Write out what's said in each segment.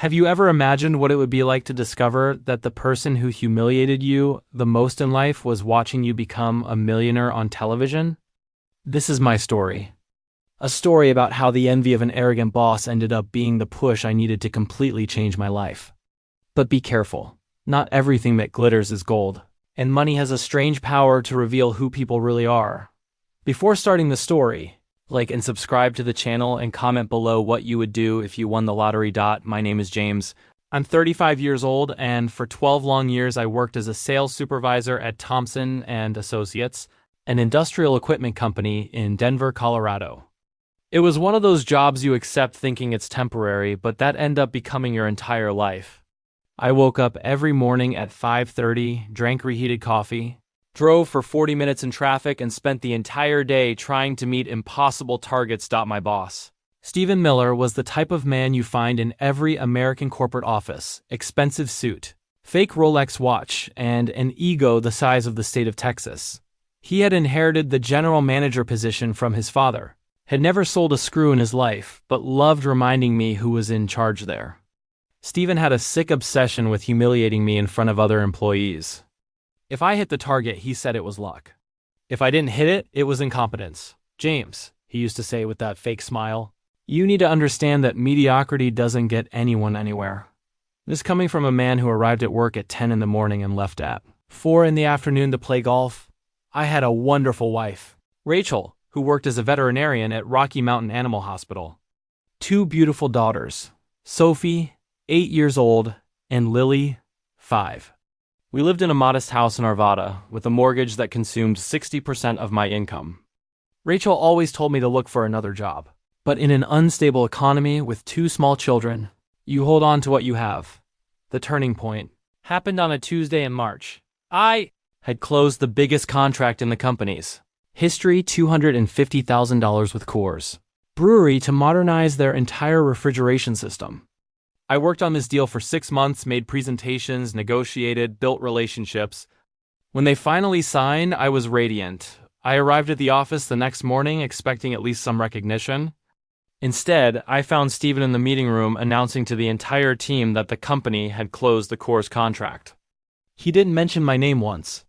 Have you ever imagined what it would be like to discover that the person who humiliated you the most in life was watching you become a millionaire on television? This is my story. A story about how the envy of an arrogant boss ended up being the push I needed to completely change my life. But be careful. Not everything that glitters is gold, and money has a strange power to reveal who people really are. Before starting the story, like and subscribe to the channel and comment below what you would do if you won the lottery. My name is James. I'm 35 years old, and for 12 long years I worked as a sales supervisor at Thompson and Associates, an industrial equipment company in Denver, Colorado. It was one of those jobs you accept thinking it's temporary, but that end up becoming your entire life. I woke up every morning at 5:30, drank reheated coffee, drove for 40 minutes in traffic, and spent the entire day trying to meet impossible targets. My boss, Stephen Miller, was the type of man you find in every American corporate office: expensive suit, fake Rolex watch, and an ego the size of the state of Texas. He had inherited the general manager position from his father, had never sold a screw in his life, but loved reminding me who was in charge there. Stephen had a sick obsession with humiliating me in front of other employees. If I hit the target, he said it was luck. If I didn't hit it, it was incompetence. "James," he used to say with that fake smile, "you need to understand that mediocrity doesn't get anyone anywhere." This coming from a man who arrived at work at 10 in the morning and left at 4 in the afternoon to play golf. I had a wonderful wife, Rachel, who worked as a veterinarian at Rocky Mountain Animal Hospital. 2 beautiful daughters, Sophie, 8 years old, and Lily, 5. We lived in a modest house in Arvada with a mortgage that consumed 60% of my income. Rachel always told me to look for another job. But in an unstable economy with 2 small children, you hold on to what you have. The turning point happened on a Tuesday in March. I had closed the biggest contract in the company's history, $250,000 with Coors Brewery to modernize their entire refrigeration system. I worked on this deal for 6 months, made presentations, negotiated, built relationships. When they finally signed, I was radiant. I arrived at the office the next morning expecting at least some recognition. Instead, I found Stephen in the meeting room announcing to the entire team that the company had closed the Coors contract. He didn't mention my name once.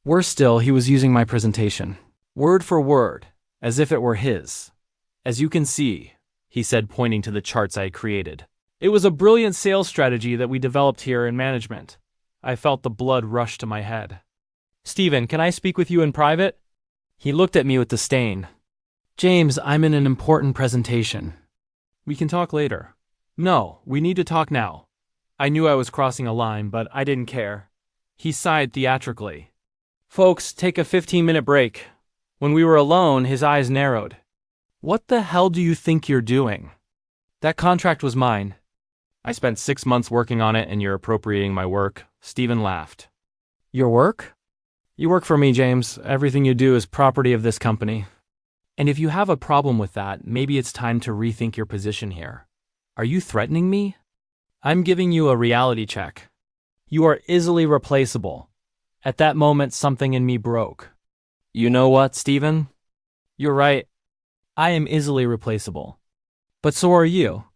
Worse still, he was using my presentation, word for word, as if it were his. "As you can see," he said, pointing to the charts I had created. "It was a brilliant sales strategy that we developed here in management." I felt the blood rush to my head. "Stephen, can I speak with you in private?" He looked at me with disdain. "James, I'm in an important presentation." "We can talk later." "No, we need to talk now." I knew I was crossing a line, but I didn't care. He sighed theatrically. "Folks, take a 15-minute break." When we were alone, his eyes narrowed. "What the hell do you think you're doing? That contract was mine. I spent 6 months working on it and you're appropriating my work." Stephen laughed. "Your work? You work for me, James. Everything you do is property of this company. And if you have a problem with that, maybe it's time to rethink your position here. Are you threatening me? I'm giving you a reality check. You are easily replaceable." At that moment, something in me broke. "You know what, Stephen? You're right. I am easily replaceable. But so are you.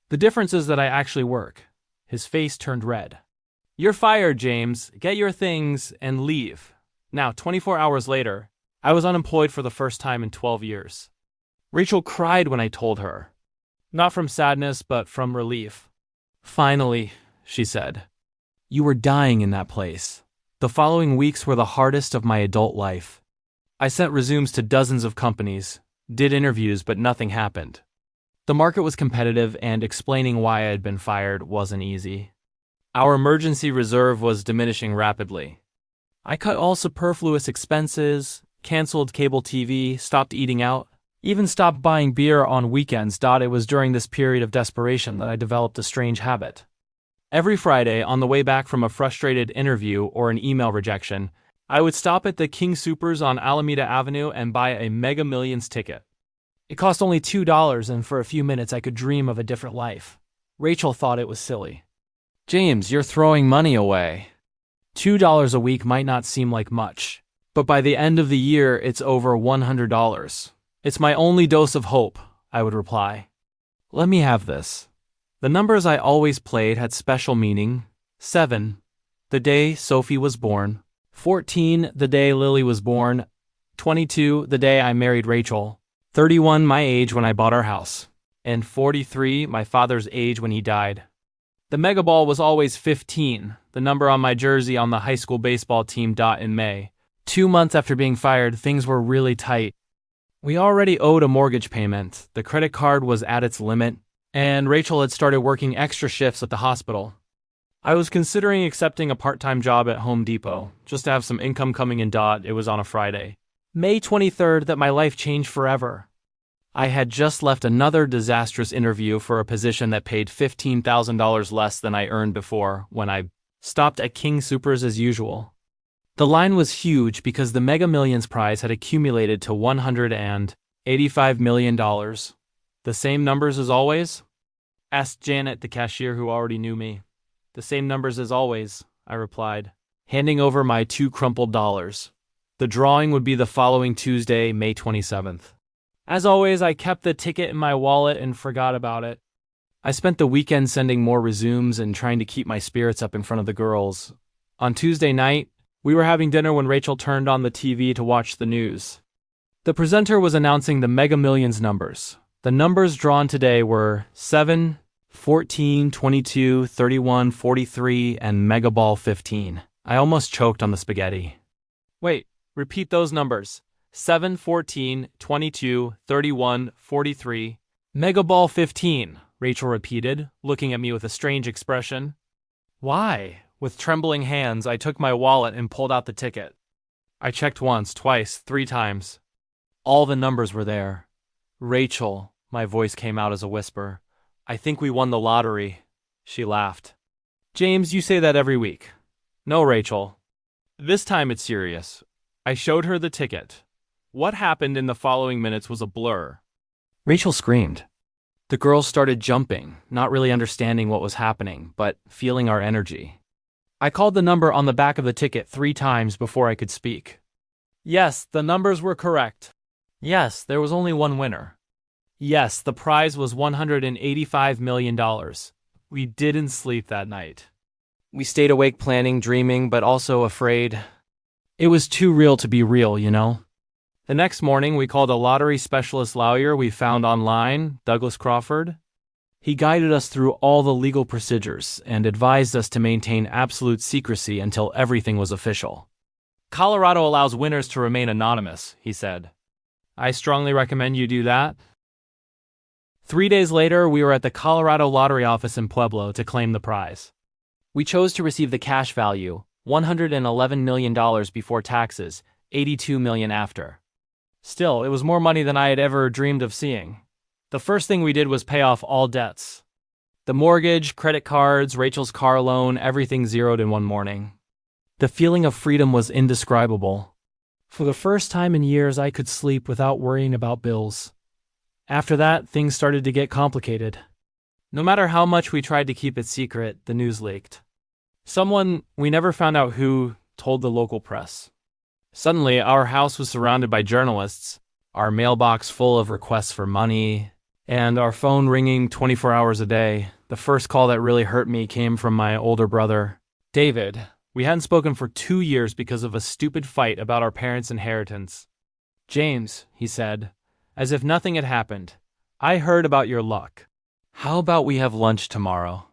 The difference is that I actually work." His face turned red. "You're fired, James. Get your things and leave." Now, 24 hours later, I was unemployed for the first time in 12 years. Rachel cried when I told her. Not from sadness, but from relief. "Finally," she said. "You were dying in that place." The following weeks were the hardest of my adult life. I sent resumes to dozens of companies, did interviews, but nothing happened. The market was competitive, and explaining why I had been fired wasn't easy. Our emergency reserve was diminishing rapidly. I cut all superfluous expenses, canceled cable TV, stopped eating out, even stopped buying beer on weekends. It was during this period of desperation that I developed a strange habit. Every Friday, on the way back from a frustrated interview or an email rejection, I would stop at the King Soopers on Alameda Avenue and buy a Mega Millions ticket. It cost only $2, and for a few minutes I could dream of a different life. Rachel thought it was silly. "James, you're throwing money away." $2 a week might not seem like much, but by the end of the year it's over $100. "It's my only dose of hope," I would reply. "Let me have this." The numbers I always played had special meaning. 7, the day Sophie was born. 14, the day Lily was born. 22, the day I married Rachel. 31, my age when I bought our house. And 43, my father's age when he died. The mega ball was always 15, the number on my jersey on the high school baseball team. In May, 2 months after being fired, things were really tight. We already owed a mortgage payment, the credit card was at its limit, and Rachel had started working extra shifts at the hospital. I was considering accepting a part-time job at Home Depot, just to have some income coming in. It was on a Friday, May 23rd, that my life changed forever. I had just left another disastrous interview for a position that paid $15,000 less than I earned before when I stopped at King Soopers as usual. The line was huge because the Mega Millions prize had accumulated to $185 million. The same numbers as always? Asked Janet, the cashier who already knew me. The same numbers as always, I replied, handing over my 2 crumpled dollars. The drawing would be the following Tuesday, May 27th. As always, I kept the ticket in my wallet and forgot about it. I spent the weekend sending more resumes and trying to keep my spirits up in front of the girls. On Tuesday night, we were having dinner when Rachel turned on the TV to watch the news. The presenter was announcing the Mega Millions numbers. The numbers drawn today were 7, 14, 22, 31, 43, and Mega Ball 15. I almost choked on the spaghetti. Wait, repeat those numbers. 7, 14, 22, 31, 43. Mega Ball 15, Rachel repeated, looking at me with a strange expression. Why? With trembling hands, I took my wallet and pulled out the ticket. I checked once, twice, 3 times. All the numbers were there. Rachel, my voice came out as a whisper. I think we won the lottery. She laughed. James, you say that every week. No, Rachel. This time it's serious. I showed her the ticket. What happened in the following minutes was a blur. Rachel screamed. The girls started jumping, not really understanding what was happening, but feeling our energy. I called the number on the back of the ticket 3 times before I could speak. Yes, the numbers were correct. Yes, there was only one winner. Yes, the prize was $185 million. We didn't sleep that night. We stayed awake planning, dreaming, but also afraid. It was too real to be real, you know? The next morning, we called a lottery specialist lawyer we found online, Douglas Crawford. He guided us through all the legal procedures and advised us to maintain absolute secrecy until everything was official. Colorado allows winners to remain anonymous, he said. I strongly recommend you do that. 3 days later, we were at the Colorado Lottery office in Pueblo to claim the prize. We chose to receive the cash value, $111 million before taxes, $82 million after. Still, it was more money than I had ever dreamed of seeing. The first thing we did was pay off all debts. The mortgage, credit cards, Rachel's car loan, everything zeroed in one morning. The feeling of freedom was indescribable. For the first time in years, I could sleep without worrying about bills. After that, things started to get complicated. No matter how much we tried to keep it secret, the news leaked. Someone, we never found out who, told the local press. Suddenly, our house was surrounded by journalists, our mailbox full of requests for money, and our phone ringing 24 hours a day. The first call that really hurt me came from my older brother, David. We hadn't spoken for 2 years because of a stupid fight about our parents' inheritance. James, he said, as if nothing had happened, I heard about your luck. How about we have lunch tomorrow?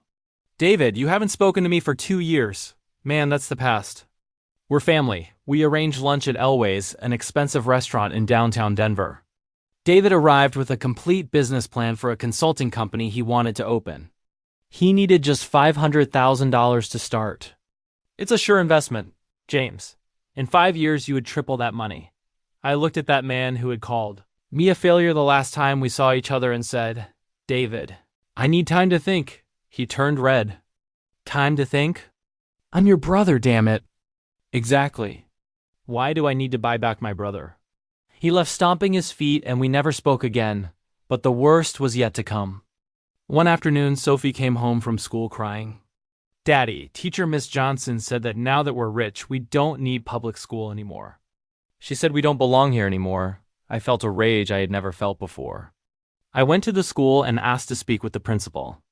David, you haven't spoken to me for 2 years. Man, that's the past. We're family. We arranged lunch at Elway's, an expensive restaurant in downtown Denver. David arrived with a complete business plan for a consulting company he wanted to open. He needed just $500,000 to start. It's a sure investment, James. In 5 years, you would triple that money. I looked at that man who had called me a failure the last time we saw each other and said, David, I need time to think. He turned red. Time to think? I'm your brother, damn it. Exactly. Why do I need to buy back my brother? He left stomping his feet and we never spoke again, but the worst was yet to come. One afternoon, Sophie came home from school crying. Daddy, teacher Miss Johnson said that now that we're rich, we don't need public school anymore. She said we don't belong here anymore. I felt a rage I had never felt before. I went to the school and asked to speak with the principal.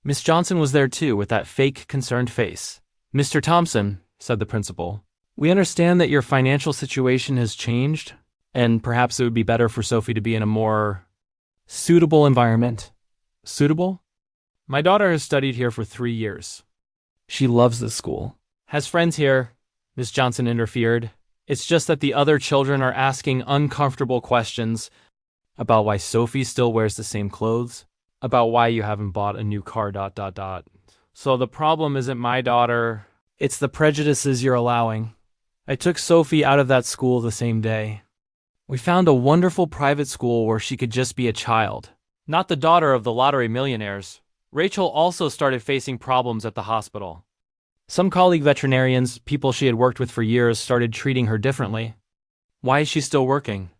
Miss Johnson was there too, with that fake, concerned face. "Mr. Thompson," said the principal, "we understand that your financial situation has changed, and perhaps it would be better for Sophie to be in a more suitable environment." Suitable? My daughter has studied here for 3 years. She loves this school. Has friends here, Miss Johnson interfered. It's just that the other children are asking uncomfortable questions about why Sophie still wears the same clothes, about why you haven't bought a new car, ... So the problem isn't my daughter, it's the prejudices you're allowing. I took Sophie out of that school the same day. We found a wonderful private school where she could just be a child, not the daughter of the lottery millionaires. Rachel also started facing problems at the hospital. Some colleague veterinarians, people she had worked with for years, started treating her differently. Why is she still working?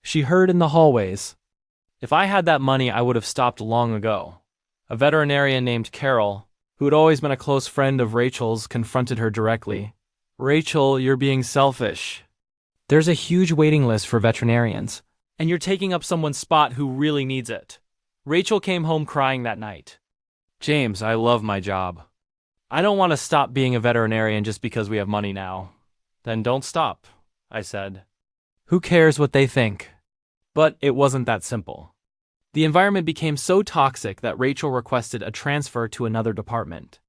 She heard in the hallways. If I had that money, I would have stopped long ago. A veterinarian named Carol, who had always been a close friend of Rachel's, confronted her directly. "Rachel, you're being selfish. There's a huge waiting list for veterinarians, and you're taking up someone's spot who really needs it." Rachel came home crying that night. "James, I love my job. I don't want to stop being a veterinarian just because we have money now." "Then don't stop," I said. "Who cares what they think?" But it wasn't that simple. The environment became so toxic that Rachel requested a transfer to another department.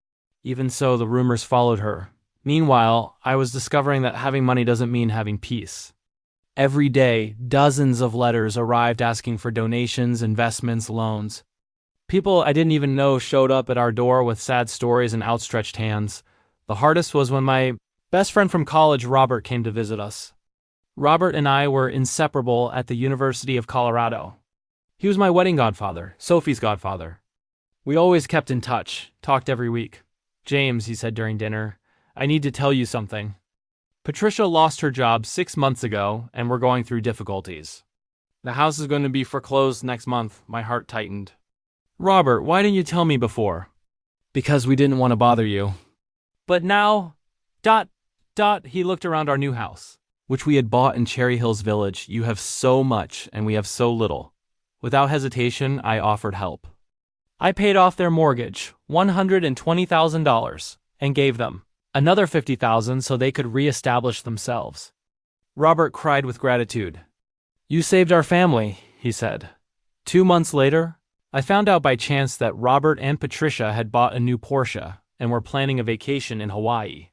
Even so, the rumors followed her. Meanwhile, I was discovering that having money doesn't mean having peace. Every day, dozens of letters arrived asking for donations, investments, loans. People I didn't even know showed up at our door with sad stories and outstretched hands. The hardest was when my best friend from college, Robert, came to visit us. Robert and I were inseparable at the University of Colorado. He was my wedding godfather, Sophie's godfather. We always kept in touch, talked every week. "James," he said during dinner, "I need to tell you something. Patricia lost her job 6 months ago, and we're going through difficulties. The house is going to be foreclosed next month." My heart tightened. "Robert, why didn't you tell me before?" "Because we didn't want to bother you." "But now, ... He looked around our new house, which we had bought in Cherry Hills Village. "You have so much, and we have so little." Without hesitation, I offered help. I paid off their mortgage, $120,000, and gave them another $50,000 so they could reestablish themselves. Robert cried with gratitude. "You saved our family," he said. 2 months later, I found out by chance that Robert and Patricia had bought a new Porsche and were planning a vacation in Hawaii.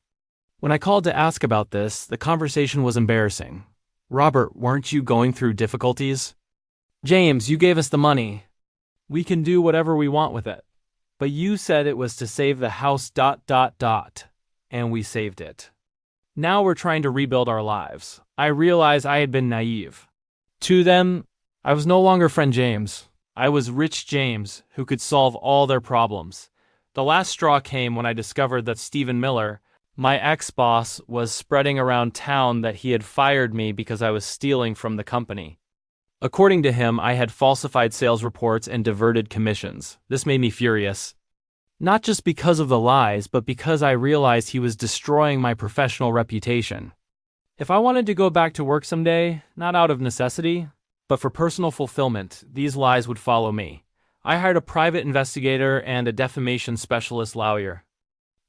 When I called to ask about this, the conversation was embarrassing. "Robert, weren't you going through difficulties?" "James, you gave us the money. We can do whatever we want with it. But you said it was to save the house ... And we saved it. Now we're trying to rebuild our lives." I realized I had been naive. To them, I was no longer friend James. I was rich James, who could solve all their problems. The last straw came when I discovered that Stephen Miller, my ex-boss, was spreading around town that he had fired me because I was stealing from the company. According to him, I had falsified sales reports and diverted commissions. This made me furious. Not just because of the lies, but because I realized he was destroying my professional reputation. If I wanted to go back to work someday, not out of necessity, but for personal fulfillment, these lies would follow me. I hired a private investigator and a defamation specialist lawyer.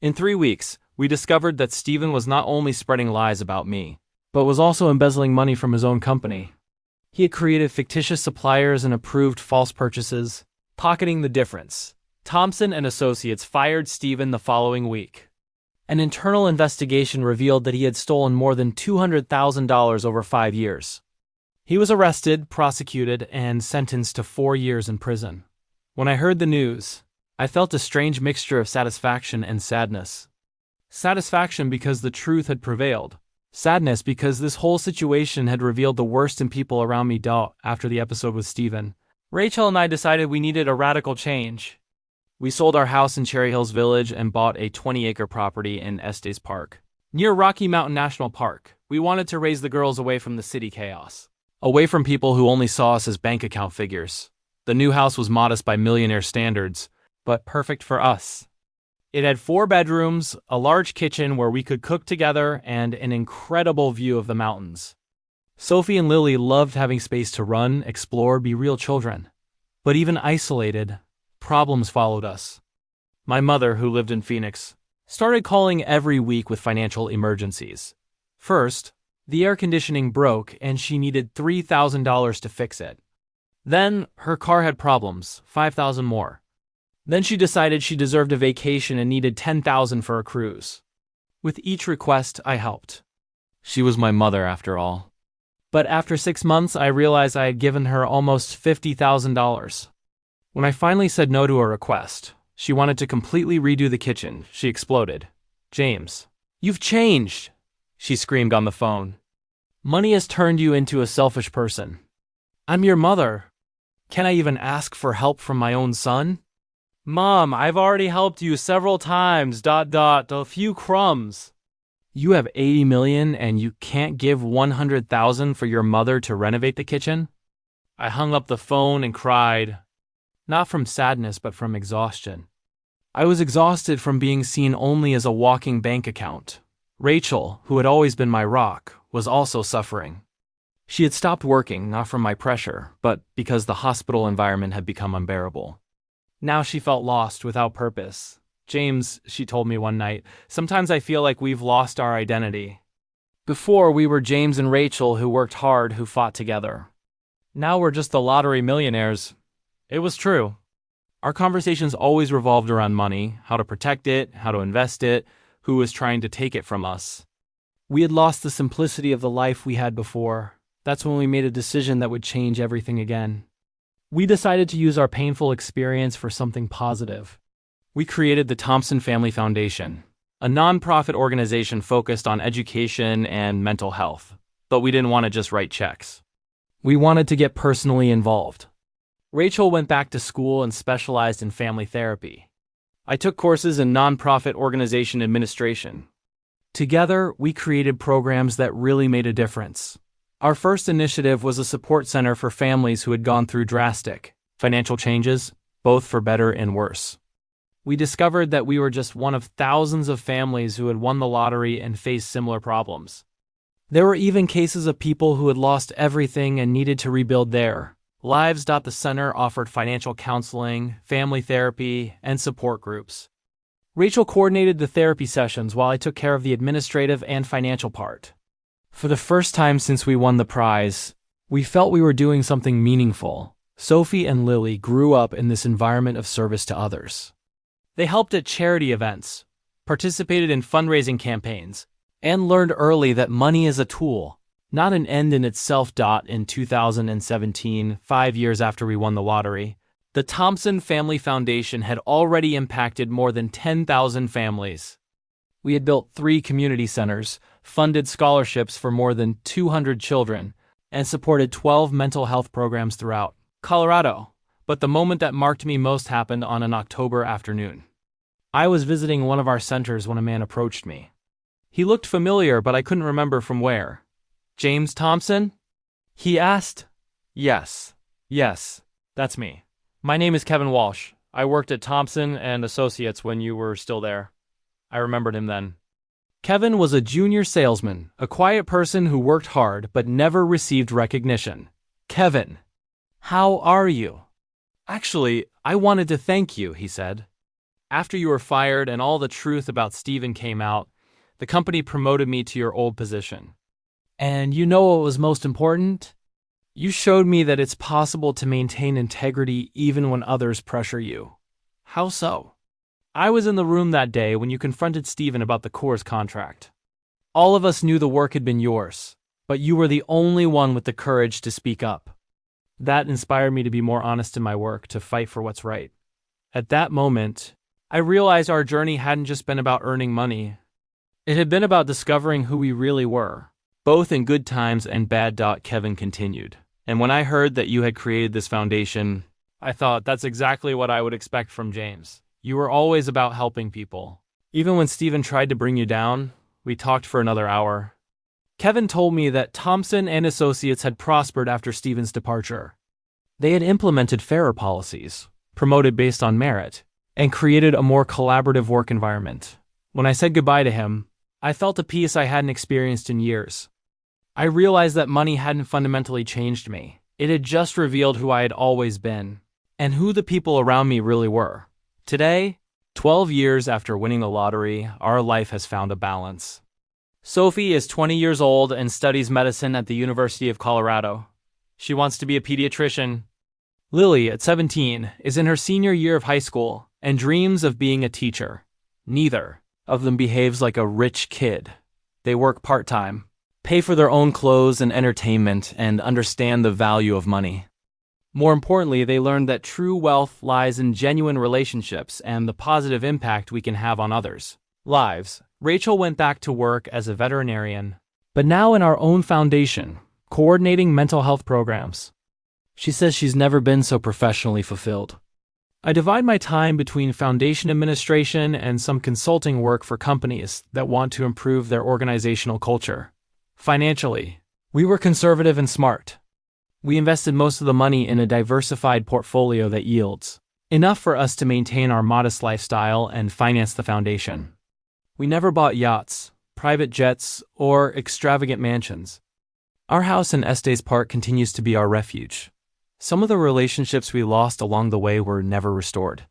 In 3 weeks, we discovered that Stephen was not only spreading lies about me, but was also embezzling money from his own company. He had created fictitious suppliers and approved false purchases, pocketing the difference. Thompson and Associates fired Stephen the following week. An internal investigation revealed that he had stolen more than $200,000 over 5 years. He was arrested, prosecuted, and sentenced to 4 years in prison. When I heard the news, I felt a strange mixture of satisfaction and sadness. Satisfaction because the truth had prevailed. Sadness because this whole situation had revealed the worst in people around me. After the episode with Stephen, Rachel and I decided we needed a radical change. We sold our house in Cherry Hills Village and bought a 20-acre property in Estes Park, near Rocky Mountain National Park. We wanted to raise the girls away from the city chaos, away from people who only saw us as bank account figures. The new house was modest by millionaire standards, but perfect for us. It had 4 bedrooms, a large kitchen where we could cook together, and an incredible view of the mountains. Sophie and Lily loved having space to run, explore, be real children. But even isolated, problems followed us. My mother, who lived in Phoenix, started calling every week with financial emergencies. First, the air conditioning broke and she needed $3,000 to fix it. Then, her car had problems, $5,000 more. Then she decided she deserved a vacation and needed $10,000 for a cruise. With each request, I helped. She was my mother, after all. But after 6 months, I realized I had given her almost $50,000. When I finally said no to a request, she wanted to completely redo the kitchen. She exploded. "James, you've changed," she screamed on the phone. "Money has turned you into a selfish person. I'm your mother. Can I even ask for help from my own son? Mom, I've already helped you several times, a few crumbs. You have 80 million and you can't give 100,000 for your mother to renovate the kitchen?" I hung up the phone and cried. Not from sadness, but from exhaustion. I was exhausted from being seen only as a walking bank account. Rachel, who had always been my rock, was also suffering. She had stopped working, not from my pressure, but because the hospital environment had become unbearable. Now she felt lost, without purpose. "James," she told me one night, "sometimes I feel like we've lost our identity. Before, we were James and Rachel who worked hard, who fought together. Now we're just the lottery millionaires." It was true. Our conversations always revolved around money, how to protect it, how to invest it, who was trying to take it from us. We had lost the simplicity of the life we had before. That's when we made a decision that would change everything again. We decided to use our painful experience for something positive. We created the Thompson Family Foundation, a nonprofit organization focused on education and mental health. But we didn't want to just write checks. We wanted to get personally involved. Rachel went back to school and specialized in family therapy. I took courses in nonprofit organization administration. Together, we created programs that really made a difference. Our first initiative was a support center for families who had gone through drastic financial changes, both for better and worse. We discovered that we were just one of thousands of families who had won the lottery and faced similar problems. There were even cases of people who had lost everything and needed to rebuild their lives. The center offered financial counseling, family therapy, and support groups. Rachel coordinated the therapy sessions while I took care of the administrative and financial part. For the first time since we won the prize, we felt we were doing something meaningful. Sophie and Lily grew up in this environment of service to others. They helped at charity events, participated in fundraising campaigns, and learned early that money is a tool, not an end in itself. In 2017, 5 years after we won the lottery, the Thompson Family Foundation had already impacted more than 10,000 families. We had built 3 community centers, funded scholarships for more than 200 children, and supported 12 mental health programs throughout Colorado. But the moment that marked me most happened on an October afternoon. I was visiting one of our centers when a man approached me. He looked familiar, but I couldn't remember from where. "James Thompson?" he asked. Yes, that's me. My name is Kevin Walsh. I worked at Thompson and Associates when you were still there. I remembered him then. Kevin was a junior salesman, a quiet person who worked hard but never received recognition. "Kevin, how are you?" "Actually, I wanted to thank you," he said. "After you were fired and all the truth about Steven came out, the company promoted me to your old position. And you know what was most important? You showed me that it's possible to maintain integrity even when others pressure you." "How so?" "I was in the room that day when you confronted Steven about the Coors contract. All of us knew the work had been yours, but you were the only one with the courage to speak up. That inspired me to be more honest in my work, to fight for what's right. At that moment, I realized our journey hadn't just been about earning money. It had been about discovering who we really were, both in good times and bad." Kevin continued. "And when I heard that you had created this foundation, I thought that's exactly what I would expect from James. You were always about helping people. Even when Steven tried to bring you down, we talked for another hour." Kevin told me that Thompson and Associates had prospered after Steven's departure. They had implemented fairer policies, promoted based on merit, and created a more collaborative work environment. When I said goodbye to him, I felt a peace I hadn't experienced in years. I realized that money hadn't fundamentally changed me. It had just revealed who I had always been, and who the people around me really were. Today, 12 years after winning the lottery, our life has found a balance. Sophie is 20 years old and studies medicine at the University of Colorado. She wants to be a pediatrician. Lily, at 17, is in her senior year of high school and dreams of being a teacher. Neither of them behaves like a rich kid. They work part-time, pay for their own clothes and entertainment, and understand the value of money. More importantly, they learned that true wealth lies in genuine relationships and the positive impact we can have on others' lives. Rachel went back to work as a veterinarian, but now in our own foundation, coordinating mental health programs. She says she's never been so professionally fulfilled. I divide my time between foundation administration and some consulting work for companies that want to improve their organizational culture. Financially, we were conservative and smart. We invested most of the money in a diversified portfolio that yields enough for us to maintain our modest lifestyle and finance the foundation. We never bought yachts, private jets, or extravagant mansions. Our house in Estes Park continues to be our refuge. Some of the relationships we lost along the way were never restored.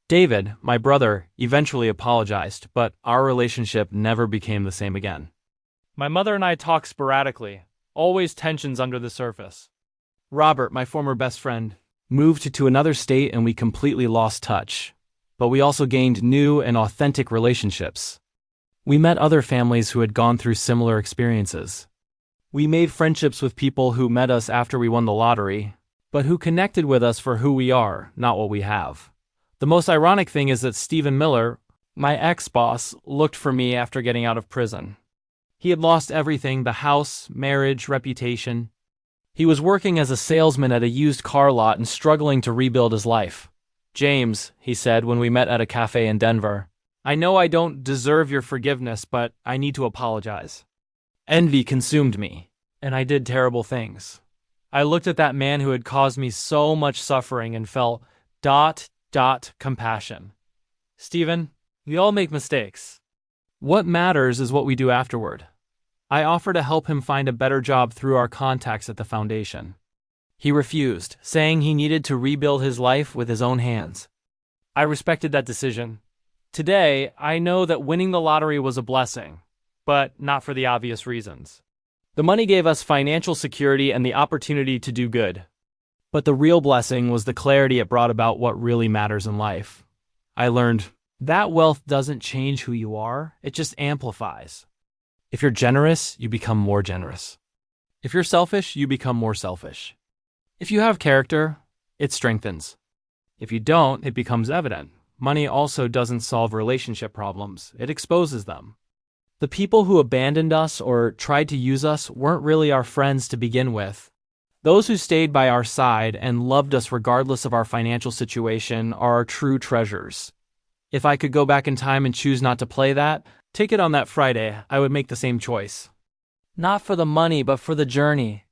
David, my brother, eventually apologized, but our relationship never became the same again. My mother and I talk sporadically, always tensions under the surface. Robert, my former best friend, moved to another state and we completely lost touch. But we also gained new and authentic relationships. We met other families who had gone through similar experiences. We made friendships with people who met us after we won the lottery, but who connected with us for who we are, not what we have. The most ironic thing is that Stephen Miller, my ex-boss, looked for me after getting out of prison. He had lost everything: the house, marriage, reputation. He was working as a salesman at a used car lot and struggling to rebuild his life. "James," he said when we met at a cafe in Denver, "I know I don't deserve your forgiveness, but I need to apologize. Envy consumed me, and I did terrible things. I looked at that man who had caused me so much suffering and felt ... compassion. Stephen, we all make mistakes. What matters is what we do afterward." I offered to help him find a better job through our contacts at the foundation. He refused, saying he needed to rebuild his life with his own hands. I respected that decision. Today, I know that winning the lottery was a blessing, but not for the obvious reasons. The money gave us financial security and the opportunity to do good. But the real blessing was the clarity it brought about what really matters in life. I learned that wealth doesn't change who you are, it just amplifies. If you're generous, you become more generous. If you're selfish, you become more selfish. If you have character, it strengthens. If you don't, it becomes evident. Money also doesn't solve relationship problems, it exposes them. The people who abandoned us or tried to use us weren't really our friends to begin with. Those who stayed by our side and loved us regardless of our financial situation are our true treasures. If I could go back in time and choose not to play that ticket on that Friday, I would make the same choice. Not for the money, but for the journey.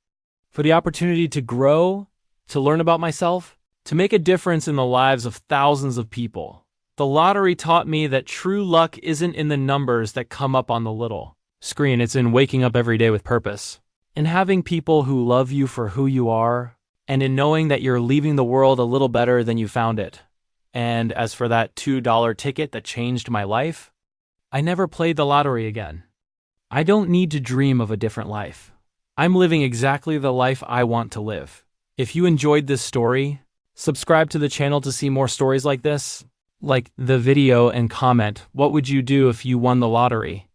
For the opportunity to grow, to learn about myself, to make a difference in the lives of thousands of people. The lottery taught me that true luck isn't in the numbers that come up on the little screen, it's in waking up every day with purpose. In having people who love you for who you are, and in knowing that you're leaving the world a little better than you found it. And as for that $2 ticket that changed my life, I never played the lottery again. I don't need to dream of a different life. I'm living exactly the life I want to live. If you enjoyed this story, subscribe to the channel to see more stories like this. Like the video and comment, what would you do if you won the lottery?